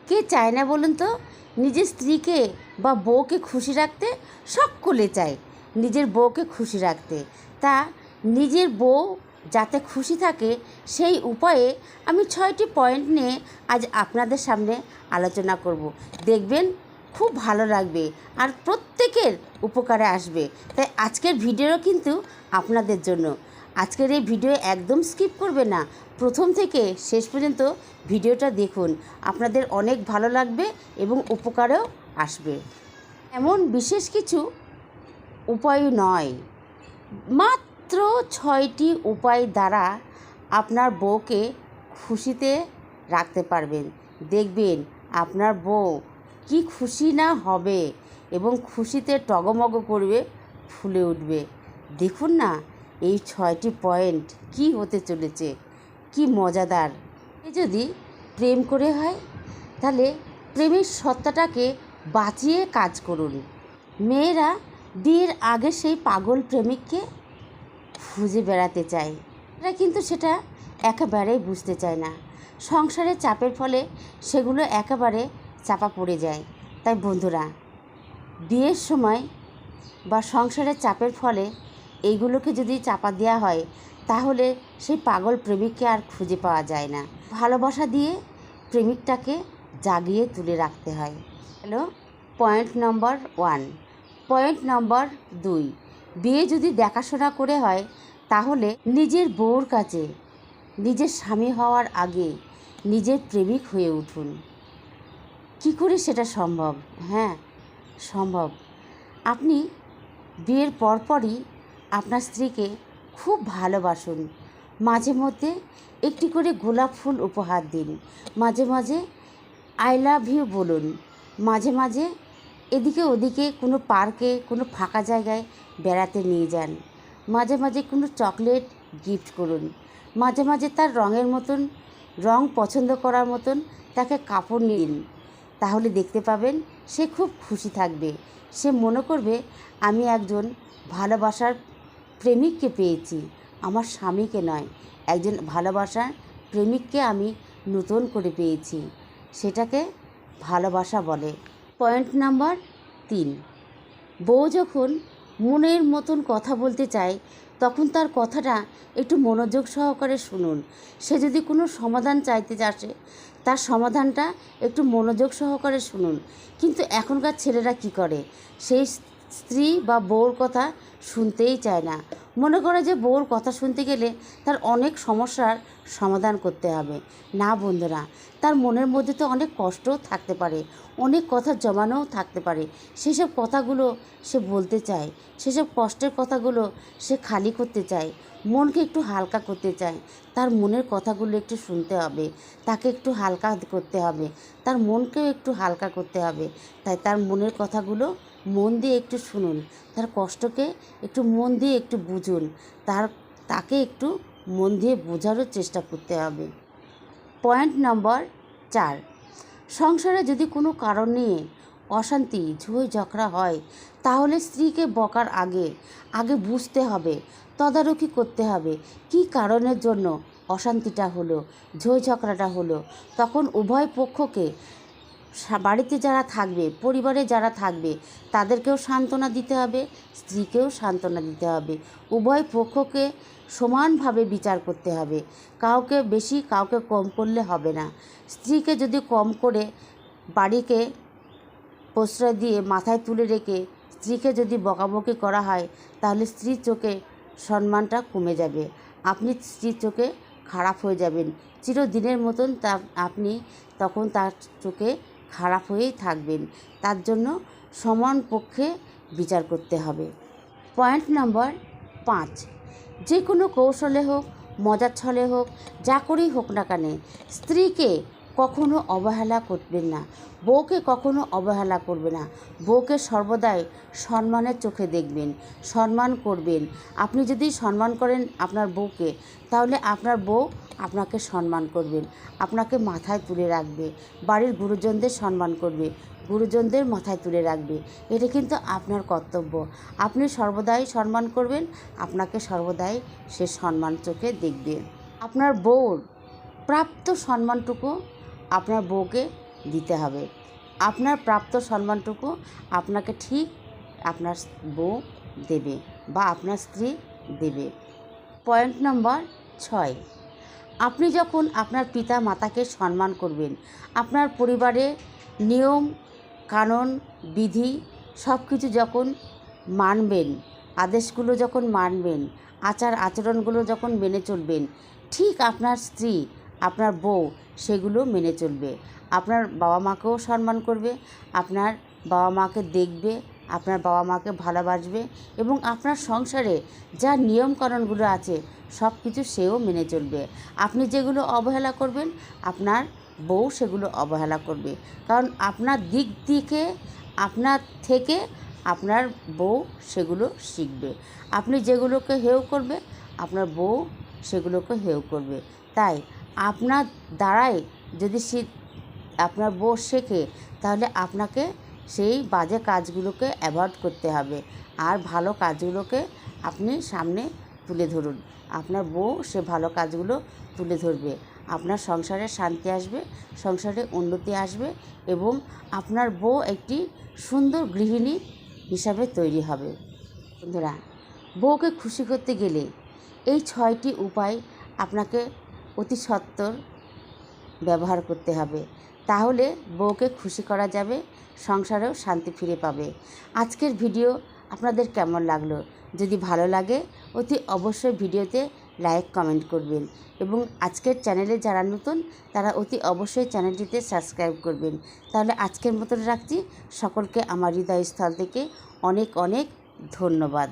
কে চায় না বলুন তো? নিজের স্ত্রীকে বা বউকে খুশি রাখতে সকলে চায় নিজের বউকে খুশি রাখতে। তা নিজের বউ যাতে খুশি থাকে সেই উপায়ে আমি 6টি পয়েন্ট নিয়ে আজ আপনাদের সামনে আলোচনা করব। দেখবেন খুব ভালো লাগবে আর প্রত্যেকের উপকারে আসবে। তাই আজকের ভিডিও কিন্তু আপনাদের জন্য। আজকের এই ভিডিও একদম স্কিপ করবে না, প্রথম থেকে শেষ পর্যন্ত ভিডিওটা দেখুন। আপনাদের অনেক ভালো লাগবে এবং উপকারেও আসবে। এমন বিশেষ কিছু উপায় নয়, মাত্র 6টি উপায় দ্বারা আপনার বউকে খুশিতে রাখতে পারবেন। দেখবেন আপনার বউ কি খুশি না হবে এবং খুশিতে টগমগ করবে, ফুলে উঠবে। দেখুন না এই 6টি পয়েন্ট কি হতে চলেছে, কি মজাদার। যদি প্রেম করে হয় তাহলে প্রেমের সত্তাটাকে বাঁচিয়ে কাজ করুন। মেয়েরা বিয়ের আগে সেই পাগল প্রেমিককে খুঁজে বেড়াতে চায়, এরা কিন্তু সেটা একেবারেই বুঝতে চায় না। সংসারের চাপের ফলে সেগুলো একেবারে চাপা পড়ে যায়। তাই বন্ধুরা, বিয়ের সময় বা সংসারের চাপের ফলে এইগুলোকে যদি চাপা দেওয়া হয় তাহলে সেই পাগল প্রেমিককে আর খুঁজে পাওয়া যায় না। ভালোবাসা দিয়ে প্রেমিকটাকে জাগিয়ে তুলে রাখতে হয়। Hello, point number 1। Point number 2, বিয়ে যদি দেখাশোনা করে হয় তাহলে নিজের বউর কাছে নিজের স্বামী হওয়ার আগে নিজের প্রেমিক হয়ে উঠুন। কি করে সেটা সম্ভব? হ্যাঁ, সম্ভব। আপনি বিয়ের পরপরই আপনার স্ত্রীকে খুব ভালোবাসুন। মাঝে মধ্যে একটি করে গোলাপ ফুল উপহার দিন, মাঝে মাঝে আই লাভ ইউ বলুন, মাঝে মাঝে এদিকে ওদিকে কোনো পার্কে কোনো ফাঁকা জায়গায় বেড়াতে নিয়ে যান, মাঝে মাঝে কোনো চকলেট গিফট করুন, মাঝে মাঝে তার রঙের মতন রং পছন্দ করার মতন তাকে কাপড় নিন। তাহলে দেখতে পাবেন সে খুব খুশি থাকবে। সে মনে করবে আমি একজন ভালোবাসার প্রেমিককে পেয়েছি, আমার স্বামীকে নয়, একজন ভালোবাসার প্রেমিককে আমি নতুন করে পেয়েছি। সেটাকে ভালোবাসা বলে। পয়েন্ট নাম্বার 3, বউ যখন মনের মতন কথা বলতে চায় তখন তার কথাটা একটু মনোযোগ সহকারে শুনুন। সে যদি কোনো সমাধান চাইতে আসে তার সমাধানটা একটু মনোযোগ সহকারে শুনুন। কিন্তু এখনকার ছেলেরা কি করে, সেই স্ত্রী বা বউর কথা শুনতেই চায় না। মনে করে যে বউর কথা শুনতে গেলে তার অনেক সমস্যার সমাধান করতে হবে। না বন্ধুরা, তার মনের মধ্যে তো অনেক কষ্টও থাকতে পারে, অনেক কথা জমানোও থাকতে পারে। সেসব কথাগুলো সে বলতে চায়, সেসব কষ্টের কথাগুলো সে খালি করতে চায়, মনকে একটু হালকা করতে চায়। তার মনের কথাগুলো একটু শুনতে হবে, তাকে একটু হালকা করতে হবে, তার মনকেও একটু হালকা করতে হবে। তাই তার মনের কথাগুলো মন দিয়ে একটু শুনুন, তার কষ্টকে একটু মন দিয়ে একটু বুঝুন, তাকে একটু মন দিয়ে বোঝারও চেষ্টা করতে হবে। পয়েন্ট নম্বর 4, সংসারে যদি কোনো কারণ নিয়ে অশান্তি ঝই ঝগড়া হয় তাহলে স্ত্রীকে বকার আগে বুঝতে হবে, তদারকি করতে হবে কী কারণের জন্য অশান্তিটা হলো, ঝই ঝগড়াটা হলো। তখন উভয় পক্ষকে, বাড়িতে যারা থাকবে, পরিবারে যারা থাকবে তাদেরকেও সান্ত্বনা দিতে হবে, স্ত্রীকেও সান্ত্বনা দিতে হবে। উভয় পক্ষকে সমানভাবে বিচার করতে হবে, কাউকে বেশি কাউকে কম করলে হবে না। স্ত্রীকে যদি কম করে বাড়িকে প্রশ্রয় দিয়ে মাথায় তুলে রেখে স্ত্রীকে যদি বকাবকি করা হয় তাহলে স্ত্রীর চোখে সম্মানটা কমে যাবে, আপনি স্ত্রীর চোখে খারাপ হয়ে যাবেন চিরদিনের মতন। আপনি তখন তার চোখে খারাপ হয়েই থাকবেন। তার জন্য সমান পক্ষে বিচার করতে হবে। পয়েন্ট নম্বর 5, যে কোনো কৌশলে হোক, মজার ছলে হোক, যা করেই হোক না কেন স্ত্রীকে কখনো অবহেলা করবেন না, বউকে কখনো অবহেলা করবে না। বউকে সর্বদাই সম্মানের চোখে দেখবেন, সম্মান করবেন। আপনি যদি সম্মান করেন আপনার বউকে তাহলে আপনার বউ আপনাকে সম্মান করবেন, আপনাকে মাথায় তুলে রাখবে, বাড়ির গুরুজনদের সম্মান করবে, গুরুজনদের মাথায় তুলে রাখবে। এটা কিন্তু আপনার কর্তব্য। আপনি সর্বদাই সম্মান করবেন, আপনাকে সর্বদাই সে সম্মান চোখে দেখবে। আপনার বউর প্রাপ্ত সম্মানটুকু আপনার বউকে দিতে হবে। আপনার প্রাপ্ত সম্মানটুকু আপনাকে ঠিক আপনার বউ দেবে বা আপনার স্ত্রী দেবে। পয়েন্ট নম্বর 6, আপনি যখন আপনার পিতা মাতাকে সম্মান করবেন, আপনার পরিবারের নিয়ম কানুন বিধি সব কিছু যখন মানবেন, আদেশগুলো যখন মানবেন, আচার আচরণগুলো যখন মেনে চলবেন, ঠিক আপনার স্ত্রী আপনার বউ সেগুলো মেনে চলবে। আপনার বাবা মাকেও সম্মান করবে, আপনার বাবা মাকে দেখবে, আপনার বাবা মাকে ভালোবাসবে এবং আপনার সংসারে যা নিয়মকানুনগুলো আছে সব কিছু সেও মেনে চলবে। আপনি যেগুলো অবহেলা করবেন আপনার বউ সেগুলো অবহেলা করবে, কারণ আপনার দিক থেকে আপনার থেকে আপনার বউ সেগুলো শিখবে। আপনি যেগুলোকে হেয় করবে আপনার বউ সেগুলোকে হেয় করবে। তাই আপনার দ্বারাই যদি আপনার বউ শেখে তাহলে আপনাকে সেই বাজে কাজগুলোকে অ্যাভয়েড করতে হবে আর ভালো কাজগুলোকে আপনি সামনে তুলে ধরুন। আপনার বউ সে ভালো কাজগুলো তুলে ধরবে, আপনার সংসারে শান্তি আসবে, সংসারে উন্নতি আসবে এবং আপনার বউ একটি সুন্দর গৃহিণী হিসাবে তৈরি হবে। বন্ধুরা, বউকে খুশি করতে গেলে এই 6টি উপায় আপনাকে অতি সত্বর ব্যবহার করতে হবে, তাহলে বউকে খুশি করা যাবে, সংসারেও শান্তি ফিরে পাবে। আজকের ভিডিও আপনাদের কেমন লাগলো? যদি ভালো লাগে অতি অবশ্যই ভিডিওতে লাইক কমেন্ট করবেন এবং আজকের চ্যানেলে যারা নতুন তারা অতি অবশ্যই চ্যানেলটিতে সাবস্ক্রাইব করবেন। তাহলে আজকের মতন রাখছি, সকলকে আমার হৃদয়স্থল থেকে অনেক অনেক ধন্যবাদ।